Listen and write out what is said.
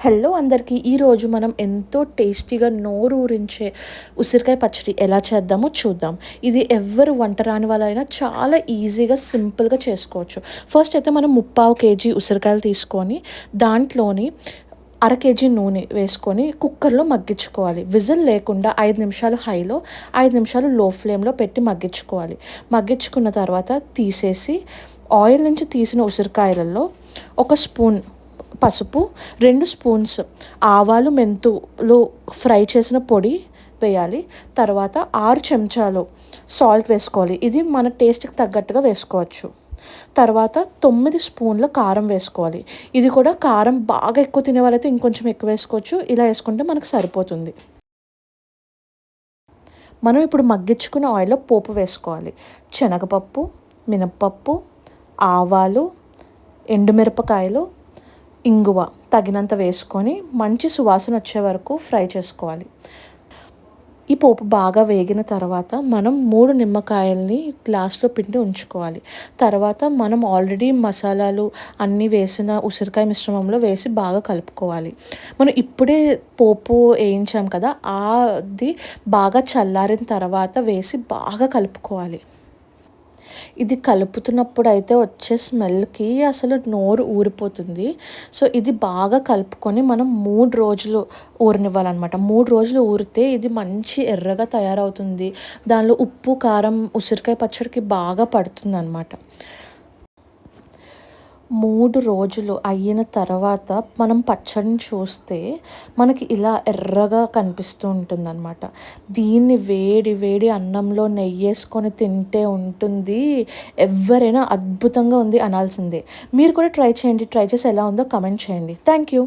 Hello అందరికీ ఈరోజు మనం ఎంతో టేస్టీగా నోరూరించే ఉసిరికాయ పచ్చడి ఎలా చేద్దామో చూద్దాం. ఇది ఎవ్వరు వంట రాని వాళ్ళైనా చాలా ఈజీగా, సింపుల్‌గా చేసుకోవచ్చు. ఫస్ట్ అయితే మనం 3/4 కేజీ ఉసిరికాయలు తీసుకొని దాంట్లోని అర కేజీ నూనె వేసుకొని కుక్కర్‌లో మగ్గించుకోవాలి. విజిల్ లేకుండా 5 నిమిషాలు హైలో, 5 నిమిషాలు లో ఫ్లేమ్‌లో పెట్టి మగ్గించుకోవాలి. మగ్గించుకున్న తర్వాత తీసేసి ఆయిల్ నుంచి తీసిన ఉసిరికాయలలో ఒక స్పూన్ పసుపు, 2 స్పూన్స్ ఆవాలు, మెంతులు ఫ్రై చేసిన పొడి వేయాలి. తర్వాత 6 చెంచాలు సాల్ట్ వేసుకోవాలి. ఇది మన టేస్ట్‌కి తగ్గట్టుగా వేసుకోవచ్చు. తర్వాత 9 స్పూన్ల కారం వేసుకోవాలి. ఇది కూడా కారం బాగా ఎక్కువ తినే వాళ్ళైతే ఇంకొంచెం ఎక్కువ వేసుకోవచ్చు. ఇలా వేసుకుంటే మనకు సరిపోతుంది. మనం ఇప్పుడు మగ్గించుకున్న ఆయిల్‌లో పోపు వేసుకోవాలి. శనగపప్పు, మినపప్పు, ఆవాలు, ఎండుమిరపకాయలు, ఇంగువ తగినంత వేసుకొని మంచి సువాసన వచ్చే వరకు ఫ్రై చేసుకోవాలి. ఈ పోపు బాగా వేగిన తర్వాత మనం 3 నిమ్మకాయల్ని గ్లాస్‌లో పిండి ఉంచుకోవాలి. తర్వాత మనం ఆల్రెడీ మసాలాలు అన్నీ వేసిన ఉసిరికాయ మిశ్రమంలో వేసి బాగా కలుపుకోవాలి. మనం ఇప్పుడే పోపు వేయించాం కదా! అది బాగా చల్లారిన తర్వాత వేసి బాగా కలుపుకోవాలి. ఇది కలుపుతున్నప్పుడు అయితే వచ్చే స్మెల్‌కి అసలు నోరు ఊరిపోతుంది. సో, ఇది బాగా కలుపుకొని మనం 3 రోజులు ఊరనివ్వాలనమాట. 3 రోజులు ఊరితే ఇది మంచి ఎర్రగా తయారవుతుంది. దానిలో ఉప్పు, కారం ఉసిరికాయ పచ్చడికి బాగా పడుతుందనమాట. 3 రోజులు అయిన తర్వాత మనం పచ్చడిని చూస్తే మనకి ఇలా ఎర్రగా కనిపిస్తూ ఉంటుందనమాట. దీన్ని వేడి వేడి అన్నంలో నెయ్యేసుకొని తింటే ఉంటుంది. ఎవ్వరైనా అద్భుతంగా ఉంది అనాల్సిందే. మీరు కూడా ట్రై చేయండి. ట్రై చేసి ఎలా ఉందో కామెంట్ చేయండి. Thank you.